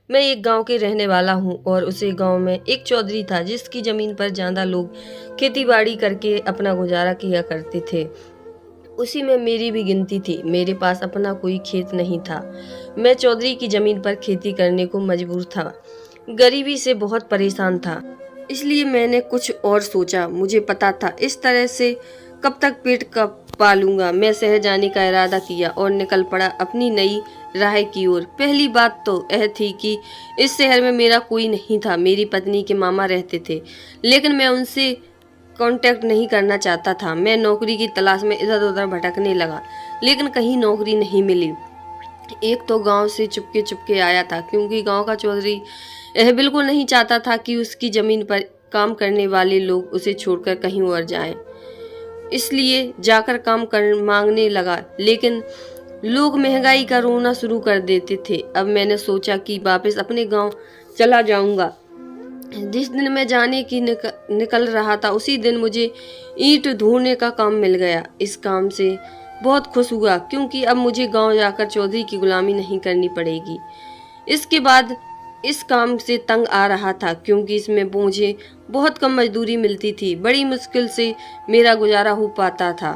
मैं एक गांव के रहने वाला हूं और उसे गांव में एक चौधरी था जिसकी जमीन पर ज्यादा लोग खेती बाड़ी करके अपना गुजारा किया करते थे। उसी में मेरी भी गिनती थी। मेरे पास अपना कोई खेत नहीं था। मैं चौधरी की जमीन पर खेती करने को मजबूर था। गरीबी से बहुत परेशान था, इसलिए मैंने कुछ और सोचा। मुझे पता था इस तरह से कब तक पेट कब पालूंगा। मैं शहर जाने का इरादा किया और निकल पड़ा अपनी नई राह की ओर। पहली बात तो यह थी कि इस शहर में मेरा कोई नहीं था। मेरी पत्नी के मामा रहते थे, लेकिन मैं उनसे कांटेक्ट नहीं करना चाहता था। मैं नौकरी की तलाश में इधर उधर भटकने लगा, लेकिन कहीं नौकरी नहीं मिली। एक तो गांव से चुपके चुपके आया था, क्योंकि गांव का चौधरी यह बिल्कुल नहीं चाहता था कि उसकी जमीन पर काम करने वाले लोग उसे छोड़कर कहीं और जाएं। इसलिए जाकर काम कर मांगने लगा, लेकिन लोग महंगाई का रोना शुरू कर देते थे। अब मैंने सोचा कि वापस अपने गांव चला जाऊंगा। जिस दिन मैं जाने की निकल रहा था, उसी दिन मुझे ईंट ढोने का काम मिल गया। इस काम से बहुत खुश हुआ, क्योंकि अब मुझे गांव जाकर चौधरी की गुलामी नहीं करनी पड़ेगी। इसके बाद इस काम से तंग आ रहा था, क्योंकि इसमें मुझे बहुत कम मजदूरी मिलती थी। बड़ी मुश्किल से मेरा गुजारा हो पाता था।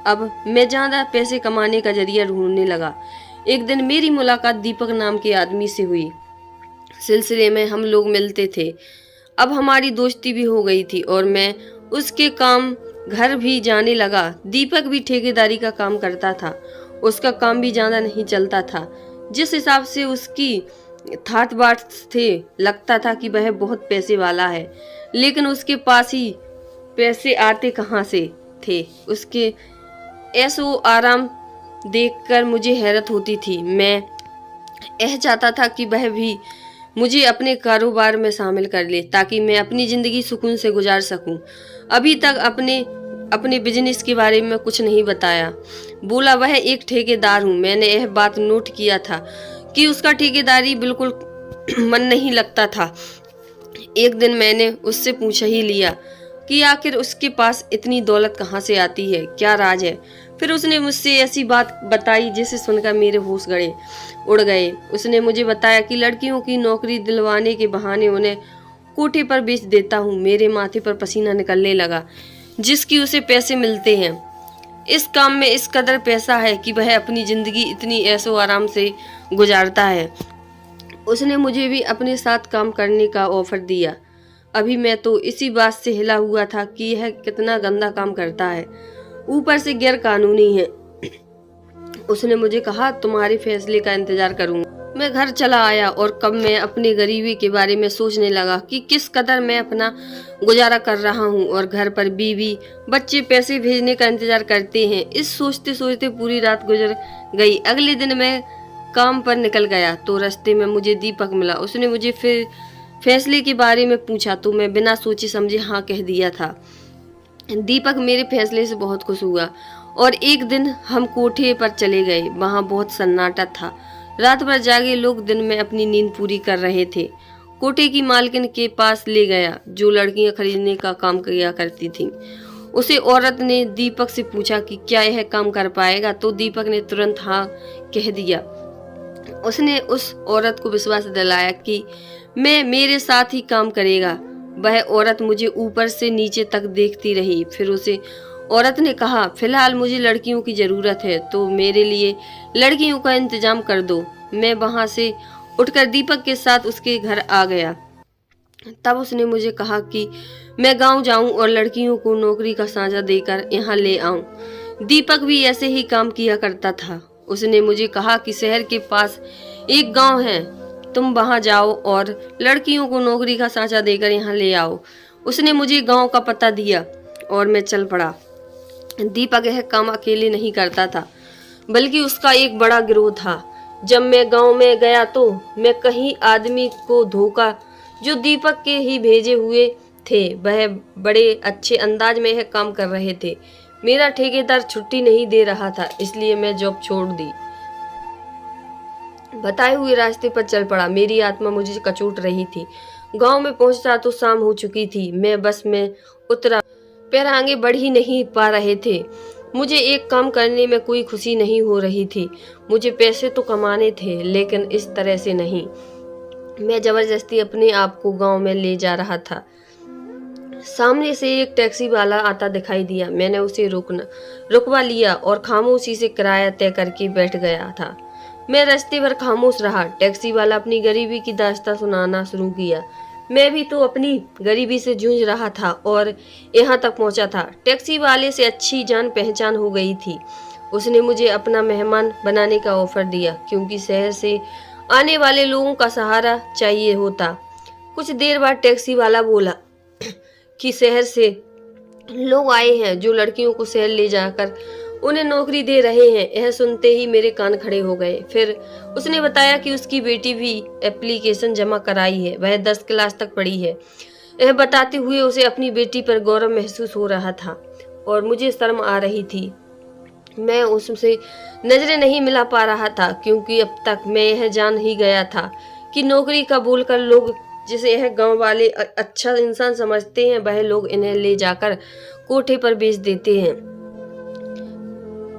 अब मैं ज़्यादा पैसे कमाने का जरिया ढूंढने लगा। एक दिन मेरी मुलाकात दीपक नाम के आदमी से हुई। सिलसिले में हम लोग मिलते थे। अब हमारी दोस्ती भी हो गई थी और मैं उसके काम घर भी जाने लगा। दीपक भी ठेकेदारी का काम करता था। उसका काम भी ज़्यादा नहीं चलता था। जिस हिसाब से उसकी ठाट बाट थे, लगता था कि वह बहुत पैसे वाला है, लेकिन उसके पास ही पैसे आते कहाँ से थे। उसके ऐसो आराम देखकर मुझे हैरत होती थी। मैं यह चाहता था कि वह भी मुझे अपने कारोबार में शामिल कर ले, ताकि मैं अपनी ज़िंदगी सुकून से गुजार सकूं। अभी तक अपने बिजनेस के बारे में कुछ नहीं बताया। बोला वह एक ठेकेदार हूँ। मैंने यह बात नोट किया था कि उसका ठेकेदारी बिल्कुल मन नहीं लगता था। एक दिन मैंने उससे पूछ ही लिया कि आखिर उसके पास इतनी दौलत कहाँ से आती है, क्या राज है। फिर उसने मुझसे ऐसी बात बताई जिसे सुनकर मेरे होश उड़ गए। उसने मुझे बताया कि लड़कियों की नौकरी दिलवाने के बहाने उन्हें कोठे पर बेच देता हूँ। मेरे माथे पर पसीना निकलने लगा। जिसकी उसे पैसे मिलते हैं, इस काम में इस कदर पैसा है कि वह अपनी जिंदगी इतनी ऐशो आराम से गुजारता है। उसने मुझे भी अपने साथ काम करने का ऑफर दिया। अभी मैं तो इसी बात से हिला हुआ था कि यह कितना गंदा काम करता है, ऊपर से गैर कानूनी है। उसने मुझे कहा, तुम्हारे फैसले का इंतजार करूंगा। मैं घर चला आया और कब मैं अपनी गरीबी के बारे में सोचने लगा कि किस कदर मैं अपना गुजारा कर रहा हूँ और घर पर बीवी बच्चे पैसे भेजने का इंतजार करते हैं। इस सोचते सोचते पूरी रात गुजर गई। अगले दिन मैं काम पर निकल गया तो रास्ते में मुझे दीपक मिला। उसने मुझे फिर फैसले के बारे में पूछा तो मैं बिना सोचे समझे हाँ कह दिया था। दीपक मेरे फैसले से बहुत खुश हुआ और एक दिन हम कोठे पर चले गए। वहाँ बहुत सन्नाटा था। रात भर जागे लोग दिन में अपनी नींद पूरी कर रहे थे। कोठे की मालकिन के पास ले गया, जो लड़कियां खरीदने का काम किया करती थी। उसे औरत ने दीपक से पूछा कि क्या यह काम कर पाएगा, तो दीपक ने तुरंत हाँ कह दिया। उसने उस औरत को विश्वास दिलाया कि मैं मेरे साथ ही काम करेगा। वह औरत मुझे ऊपर से नीचे तक देखती रही। फिर उसे औरत ने कहा, फिलहाल मुझे लड़कियों की जरूरत है, तो मेरे लिए लड़कियों का इंतजाम कर दो। मैं वहां से उठकर दीपक के साथ उसके घर आ गया। तब उसने मुझे कहा कि मैं गांव जाऊं और लड़कियों को नौकरी का साझा देकर यहाँ ले आऊं। दीपक भी ऐसे ही काम किया करता था। उसने मुझे कहा कि शहर के पास एक गांव है, तुम वहां जाओ और लड़कियों को नौकरी का साझा देकर यहाँ ले आओ। उसने मुझे गांव का पता दिया और मैं चल पड़ा। दीपक यह काम अकेले नहीं करता था, बल्कि उसका एक बड़ा गिरोह था। जब मैं गांव में गया तो मैं कहीं आदमी को धोखा, जो दीपक के ही भेजे हुए थे, वह बड़े अच्छे अंदाज में यह काम कर रहे थे। मेरा ठेकेदार छुट्टी नहीं दे रहा था, इसलिए मैं जॉब छोड़ दी। बताए हुए रास्ते पर चल पड़ा। मेरी आत्मा मुझे कचोट रही थी। गांव में पहुंचा तो शाम हो चुकी थी। मैं बस में उतरा, पैर आगे बढ़ ही नहीं पा रहे थे। मुझे एक काम करने में कोई खुशी नहीं हो रही थी। मुझे पैसे तो कमाने थे, लेकिन इस तरह से नहीं। मैं जबरदस्ती अपने आप को गांव में ले जा रहा था। सामने से एक टैक्सी वाला आता दिखाई दिया। मैंने उसे रुकवा लिया और खामोशी से किराया तय करके बैठ गया था। मैं रास्ते भर खामोश रहा। टैक्सी वाला अपनी गरीबी की दास्तां सुनाना शुरू किया। मैं भी तो अपनी गरीबी से जूझ रहा था और यहाँ तक पहुँचा था। टैक्सी वाले से अच्छी जान पहचान हो गई थी। उसने मुझे अपना मेहमान बनाने का ऑफर दिया, क्योंकि शहर से आने वाले लोगों का सहारा चाहिए होता। कुछ देर बाद टैक्सी वाला बोला कि शहर से लोग आए हैं जो लड़कियों को शहर ले जाकर उन्हें नौकरी दे रहे हैं। यह सुनते ही मेरे कान खड़े हो गए। फिर उसने बताया कि उसकी बेटी भी एप्लीकेशन जमा कराई है, वह 10 क्लास तक पढ़ी है। यह बताते हुए उसे अपनी बेटी पर गौरव महसूस हो रहा था और मुझे शर्म आ रही थी। मैं उससे नजरें नहीं मिला पा रहा था, क्योंकि अब तक मैं यह जान ही गया था कि नौकरी का बोलकर लोग जिसे यह गांव वाले अच्छा इंसान समझते हैं, वह लोग इन्हें ले जाकर कोठे पर बेच देते हैं।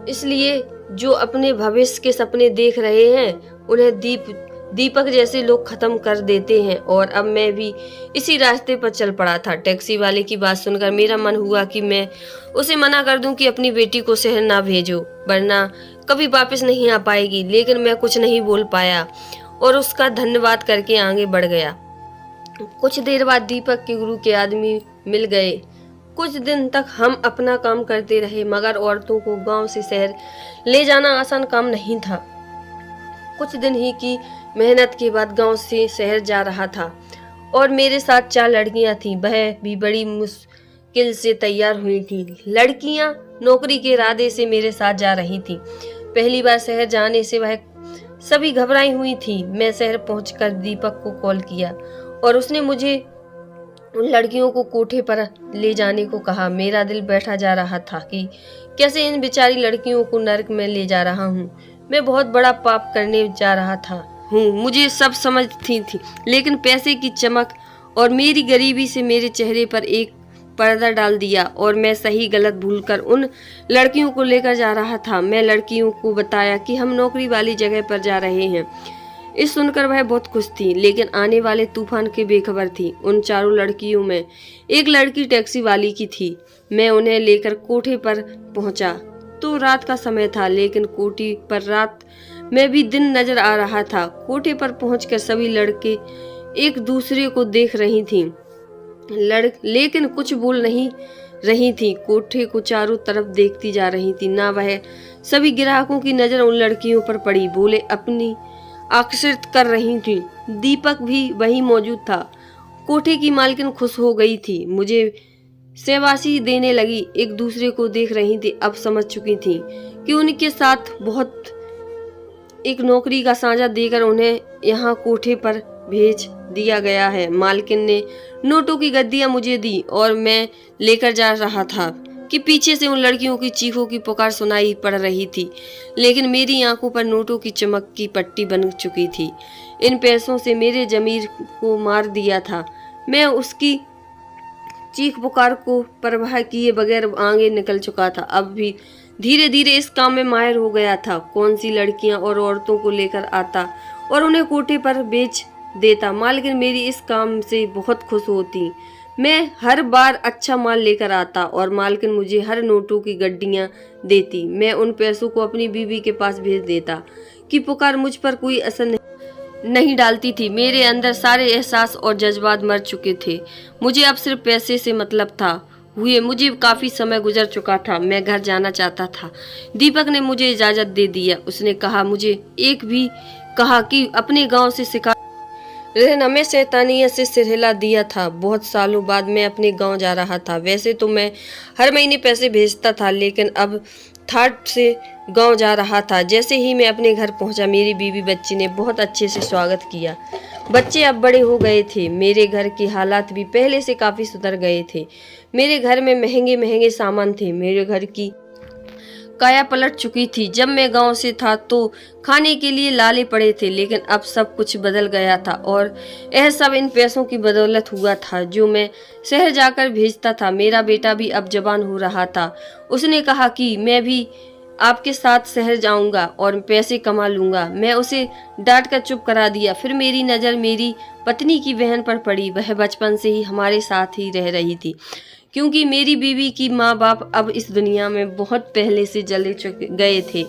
इसलिए जो अपने भविष्य के सपने देख रहे हैं उन्हें दीपक जैसे लोग खत्म कर देते हैं। और अब मैं भी इसी रास्ते पर चल पड़ा था। टैक्सी वाले की बात सुनकर मेरा मन हुआ कि मैं उसे मना कर दूं कि अपनी बेटी को शहर ना भेजो, वरना कभी वापस नहीं आ पाएगी। लेकिन मैं कुछ नहीं बोल पाया और उसका धन्यवाद करके आगे बढ़ गया। कुछ देर बाद दीपक के गुरु के आदमी मिल गए। कुछ दिन तक हम अपना काम करते रहे, मगर औरतों को गांव से शहर ले जाना आसान काम नहीं था। कुछ दिन ही की मेहनत के बाद गांव से शहर जा रहा था और मेरे साथ 4 लड़कियां थीं। वह भी बड़ी मुश्किल से तैयार हुई थीं। लड़कियां नौकरी के इरादे से मेरे साथ जा रही थीं। पहली बार शहर जाने से वह सभी घबराई हुई थी। मैं शहर पहुंचकर दीपक को कॉल किया और उसने मुझे उन लड़कियों को कोठे पर ले जाने को कहा। मेरा दिल बैठा जा रहा था कि कैसे इन बेचारी लड़कियों को नरक में ले जा रहा हूँ। मैं बहुत बड़ा पाप करने जा रहा था मुझे सब समझती थी, लेकिन पैसे की चमक और मेरी गरीबी से मेरे चेहरे पर एक पर्दा डाल दिया और मैं सही गलत भूलकर उन लड़कियों को लेकर जा रहा था। मैं लड़कियों को बताया कि हम नौकरी वाली जगह पर जा रहे हैं। इस सुनकर वह बहुत खुश थी, लेकिन आने वाले तूफान के बेखबर थी। उन 4 लड़कियों में एक लड़की टैक्सी वाली की थी। मैं उन्हें लेकर कोठे पर पहुंचा तो रात का समय था, लेकिन कोठी पर रात में भी दिन नजर आ रहा था। कोठे पर पहुंचकर सभी लड़के एक दूसरे को देख रही थीं, लेकिन कुछ बोल नहीं रही थी। कोठे को चारों तरफ देखती जा रही थी। ना वह सभी ग्राहकों की नजर उन लड़कियों पर पड़ी, बोले अपनी आकर्षित कर रही थी। दीपक भी वहीं मौजूद था। कोठे की मालकिन खुश हो गई थी, मुझे शाबाशी देने लगी। एक दूसरे को देख रही थी। अब समझ चुकी थी कि उनके साथ बहुत एक नौकरी का साझा देकर उन्हें यहाँ कोठे पर भेज दिया गया है। मालकिन ने नोटों की गद्दियां मुझे दी और मैं लेकर जा रहा था कि पीछे से उन लड़कियों की चीखों की पुकार सुनाई पड़ रही थी, लेकिन मेरी आंखों पर नोटों की चमक की पट्टी बन चुकी थी। इन पैसों से मेरे जमीर को मार दिया था। मैं उसकी चीख पुकार को परवाह किए बगैर आगे निकल चुका था। अब भी धीरे धीरे इस काम में माहिर हो गया था। कौन सी लड़कियां और औरतों को लेकर आता और उन्हें कोठे पर बेच देता। मालकिन मेरी इस काम से बहुत खुश होती। मैं हर बार अच्छा माल लेकर आता और मालकिन मुझे हर नोटों की गड्डियां देती। मैं उन पैसों को अपनी बीवी के पास भेज देता कि पुकार मुझ पर कोई असर नहीं डालती थी। मेरे अंदर सारे एहसास और जज्बात मर चुके थे। मुझे अब सिर्फ पैसे से मतलब था। मुझे काफी समय गुजर चुका था। मैं घर जाना चाहता था। दीपक ने मुझे इजाजत दे दिया। उसने कहा मुझे एक भी कहा कि अपने गांव से शिकार रहना। मैं शैतानियत से सिर हिला दिया था। बहुत सालों बाद मैं अपने गांव जा रहा था। वैसे तो मैं हर महीने पैसे भेजता था, लेकिन अब थाट से गांव जा रहा था। जैसे ही मैं अपने घर पहुंचा, मेरी बीवी बच्ची ने बहुत अच्छे से स्वागत किया। बच्चे अब बड़े हो गए थे। मेरे घर के हालात भी पहले से काफी सुधर गए थे। मेरे घर में महंगे महंगे सामान थे। मेरे घर की काया पलट चुकी थी। जब मैं गांव से था तो खाने के लिए लाले पड़े थे, लेकिन अब सब कुछ बदल गया था और यह सब इन पैसों की बदौलत हुआ था जो मैं शहर जाकर भेजता था। मेरा बेटा भी अब जवान हो रहा था। उसने कहा कि मैं भी आपके साथ शहर जाऊंगा और पैसे कमा लूंगा। मैं उसे डांट कर चुप करा दिया। फिर मेरी नज़र मेरी पत्नी की बहन पर पड़ी। वह बचपन से ही हमारे साथ ही रह रही थी, क्योंकि मेरी बीवी की माँ बाप अब इस दुनिया में बहुत पहले से चले गए थे।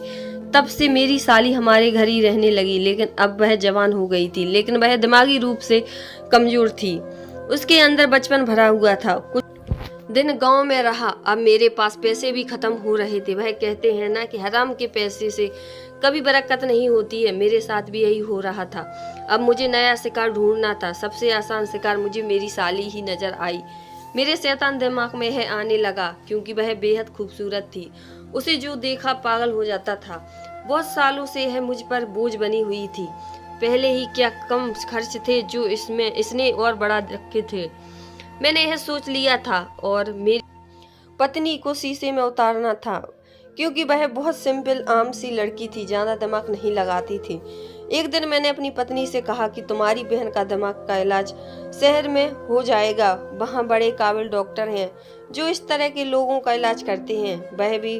तब से मेरी साली हमारे घर ही रहने लगी, लेकिन अब वह जवान हो गई थी, लेकिन वह दिमागी रूप से कमजोर थी। उसके अंदर बचपन भरा हुआ था। कुछ दिन गांव में रहा। अब मेरे पास पैसे भी खत्म हो रहे थे। वह कहते हैं ना कि हराम के पैसे से कभी बरकत नहीं होती है। मेरे साथ भी यही हो रहा था। अब मुझे नया शिकार ढूंढना था। सबसे आसान शिकार मुझे मेरी साली ही नजर आई। मेरे शैतान दिमाग में है आने लगा, क्योंकि वह बेहद खूबसूरत थी। उसे जो देखा पागल हो जाता था। बहुत सालों से यह मुझ पर बोझ बनी हुई थी। पहले ही क्या कम खर्च थे जो इसने और बढ़ा रखे थे। मैंने यह सोच लिया था और मेरी पत्नी को शीशे में उतारना था, क्योंकि वह बहुत सिंपल आम सी लड़की थी, ज्यादा दिमाग नहीं लगाती थी। एक दिन मैंने अपनी पत्नी से कहा कि तुम्हारी बहन का दिमाग का इलाज शहर में हो जाएगा। वहाँ बड़े काबिल डॉक्टर हैं जो इस तरह के लोगों का इलाज करते हैं। वह भी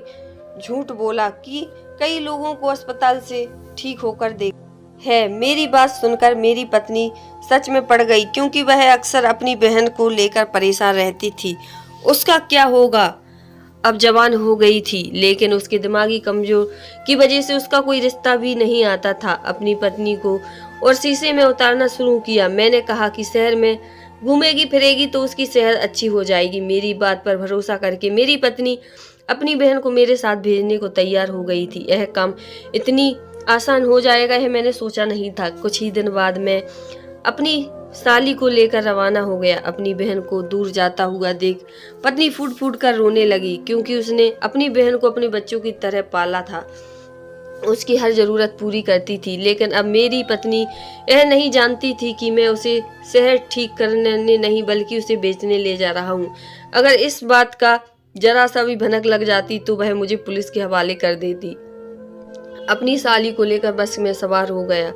झूठ बोला कि कई लोगों को अस्पताल से ठीक होकर देख है। मेरी बात सुनकर मेरी पत्नी सच में पड़ गई, क्योंकि वह अक्सर अपनी बहन को लेकर परेशान रहती थी। उसका क्या होगा? अब जवान हो गई थी, लेकिन उसके दिमागी कमजोर की वजह से उसका कोई रिश्ता भी नहीं आता था। अपनी पत्नी को और शीशे में उतारना शुरू किया। मैंने कहा कि शहर में घूमेगी फिरेगी तो उसकी सेहत अच्छी हो जाएगी। मेरी बात पर भरोसा करके मेरी पत्नी अपनी बहन को मेरे साथ भेजने को तैयार हो गई थी। यह काम इतनी आसान हो जाएगा यह मैंने सोचा नहीं था। कुछ ही दिन बाद मैं अपनी साली को लेकर रवाना हो गया। अपनी बहन को दूर जाता हुआ देख पत्नी फूट फूट कर रोने लगी, क्योंकि उसने अपनी बहन को अपने बच्चों की तरह पाला था, उसकी हर जरूरत पूरी करती थी। लेकिन अब मेरी पत्नी यह नहीं जानती थी कि मैं उसे शहर ठीक करने नहीं बल्कि उसे बेचने ले जा रहा हूँ। अगर इस बात का जरा सा भी भनक लग जाती तो वह मुझे पुलिस के हवाले कर देती। अपनी साली को लेकर बस में सवार हो गया।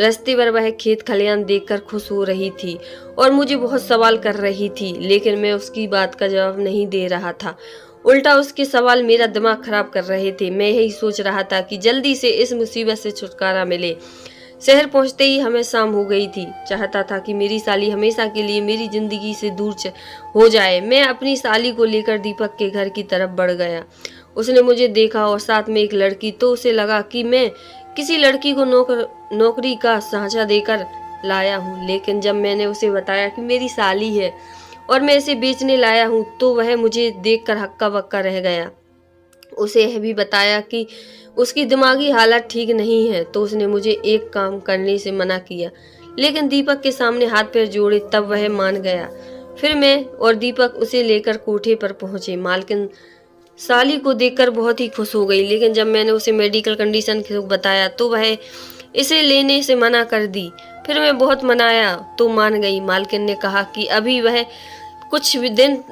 रास्ते पर वह खेत खलियान देखकर खुश हो रही थी और मुझे बहुत सवाल कर रही थी, लेकिन मैं उसकी बात का जवाब नहीं दे रहा था। उल्टा उसके सवाल मेरा दिमाग खराब कर रहे थे। मैं यही सोच रहा था कि जल्दी से इस मुसीबत से छुटकारा मिले। शहर पहुंचते ही हमें शाम हो गई थी। चाहता था कि मेरी साली हमेशा के लिए मेरी जिंदगी से दूर हो जाए। मैं अपनी साली को लेकर दीपक के घर की तरफ बढ़ गया। उसने मुझे देखा और साथ में एक लड़की, तो उसे लगा कि मैं किसी लड़की को नौकरी का सांचा देकर लाया हूँ। लेकिन जब मैंने उसे बताया कि मेरी साली है और मैं इसे बेचने लाया हूँ, तो वह मुझे देखकर हक्का बक्का रह गया। उसे यह भी बताया कि उसकी दिमागी हालत ठीक नहीं है, तो उसने मुझे एक काम करने से मना किया। लेकिन दीपक के सामने हाथ पैर जोड़े तब वह मान गया। फिर मैं और दीपक उसे लेकर कोठे पर पहुंचे। मालकिन साली को देखकर बहुत ही खुश हो गई, लेकिन जब मैंने उसे मेडिकल कंडीशन बताया तो वह इसे लेने से मना कर दी। फिर मैं बहुत मनाया तो मान गई। मालकिन ने कहा कि अभी वह कुछ दिन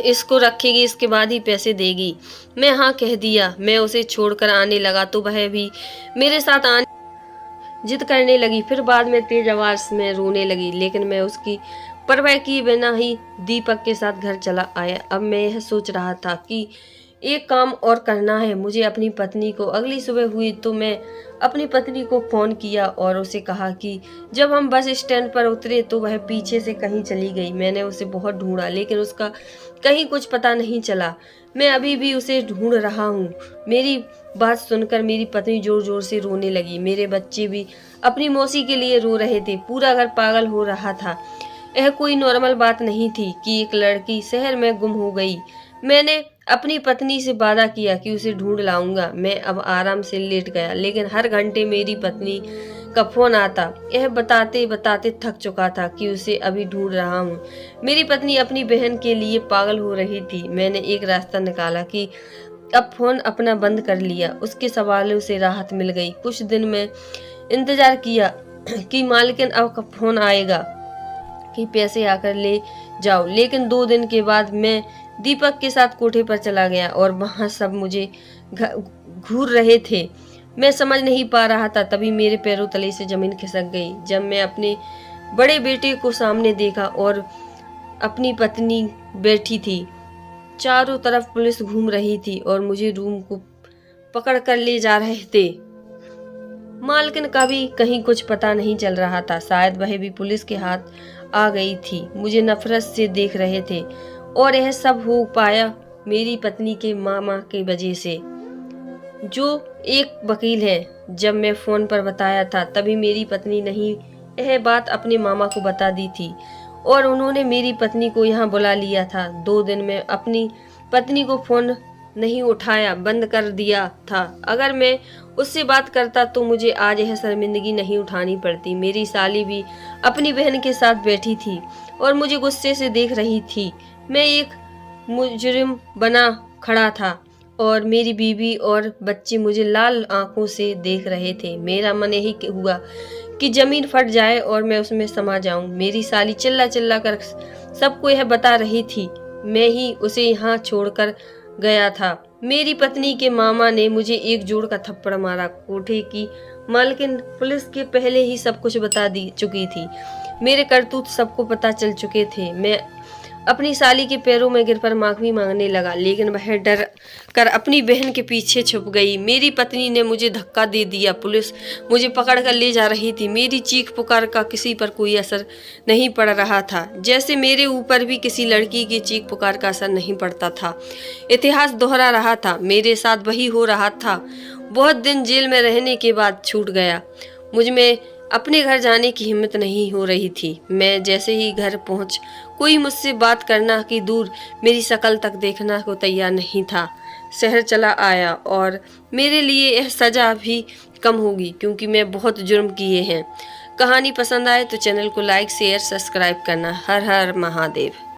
इसको रखेगी, इसके बाद ही पैसे देगी। मैं हाँ कह दिया। मैं उसे छोड़कर आने लगा तो वह भी मेरे साथ आने जिद करने लगी। फिर बाद में तेज आवाज में रोने लगी, लेकिन मैं उसकी परवाह किए बिना ही दीपक के साथ घर चला आया। अब मैं यह सोच रहा था कि एक काम और करना है मुझे अपनी पत्नी को। अगली सुबह हुई तो मैं अपनी पत्नी को फोन किया और उसे कहा कि जब हम बस स्टैंड पर उतरे तो वह पीछे से कहीं चली गई। मैंने उसे बहुत ढूंढा, लेकिन उसका कहीं कुछ पता नहीं चला। मैं अभी भी उसे ढूंढ रहा हूँ। मेरी बात सुनकर मेरी पत्नी जोर जोर से रोने लगी। मेरे बच्चे भी अपनी मौसी के लिए रो रहे थे। पूरा घर पागल हो रहा था। यह कोई नॉर्मल बात नहीं थी कि एक लड़की शहर में गुम हो गई। मैंने अपनी पत्नी से वादा किया कि उसे ढूंढ लाऊंगा। मैं अब आराम से लेट गया, लेकिन हर घंटे मेरी पत्नी का फोन आता। यह बताते बताते थक चुका था कि उसे अभी ढूंढ रहा हूँ। मेरी पत्नी अपनी बहन के लिए पागल हो रही थी। मैंने एक रास्ता निकाला कि अब फोन अपना बंद कर लिया। उसके सवालों से राहत मिल गई। कुछ दिन में इंतजार किया कि मालकिन अब कब फोन आएगा कि पैसे आकर ले जाओ। लेकिन 2 दिन के बाद मैं दीपक के साथ कोठे पर चला गया और वहां सब मुझे घूर रहे थे। मैं समझ नहीं पा रहा था। तभी मेरे पैरों तले से जमीन खिसक गई जब मैं अपने बड़े बेटे को सामने देखा और अपनी पत्नी बैठी थी। चारों तरफ पुलिस घूम रही थी और मुझे रूम को पकड़ कर ले जा रहे थे। मालकिन का भी कहीं कुछ पता नहीं चल रहा था। शायद वह भी पुलिस के हाथ आ गई थी। मुझे नफरत से देख रहे थे और यह सब हो पाया मेरी पत्नी के मामा के वजह से, जो एक वकील है। जब मैं फोन पर बताया था तभी मेरी पत्नी नहीं यह बात अपने मामा को बता दी थी और उन्होंने मेरी पत्नी को यहाँ बुला लिया था। 2 दिन में अपनी पत्नी को फोन नहीं उठाया, बंद कर दिया था। अगर मैं उससे बात करता तो मुझे आज यह शर्मिंदगी नहीं उठानी पड़ती। मेरी साली भी अपनी बहन के साथ बैठी थी और मुझे गुस्से से देख रही थी। मैं एक मुजरिम बना खड़ा था और मेरी बीवी और बच्चे मुझे लाल आंखों से देख रहे थे। मेरा मन यही हुआ कि जमीन फट जाए और मैं उसमें समा जाऊं। मेरी साली चिल्ला चिल्ला कर सबको यह बता रही थी। मैं ही उसे यहाँ छोड़कर गया था। मेरी पत्नी के मामा ने मुझे एक जोड़ का थप्पड़ मारा। कोठे की मालकिन पुलिस के पहले ही सब कुछ बता दी चुकी थी। मेरे करतूत सबको पता चल चुके थे। मैं अपनी साली के पैरों में गिर पर माफी मांगने लगा, लेकिन वह डर कर अपनी बहन के पीछे छुप गई। मेरी पत्नी ने मुझे धक्का दे दिया। पुलिस मुझे पकड़ कर ले जा रही थी। मेरी चीख पुकार का किसी पर कोई असर नहीं पड़ रहा था, जैसे मेरे ऊपर भी किसी लड़की की चीख पुकार का असर नहीं पड़ता था। इतिहास दोहरा रहा था। मेरे साथ वही हो रहा था। बहुत दिन जेल में रहने के बाद छूट गया। मुझ में अपने घर जाने की हिम्मत नहीं हो रही थी। मैं जैसे ही घर पहुंच, कोई मुझसे बात करना कि दूर मेरी शक्ल तक देखना को तैयार नहीं था। शहर चला आया और मेरे लिए यह सजा भी कम होगी, क्योंकि मैं बहुत जुर्म किए हैं। कहानी पसंद आए तो चैनल को लाइक शेयर सब्सक्राइब करना। हर हर महादेव।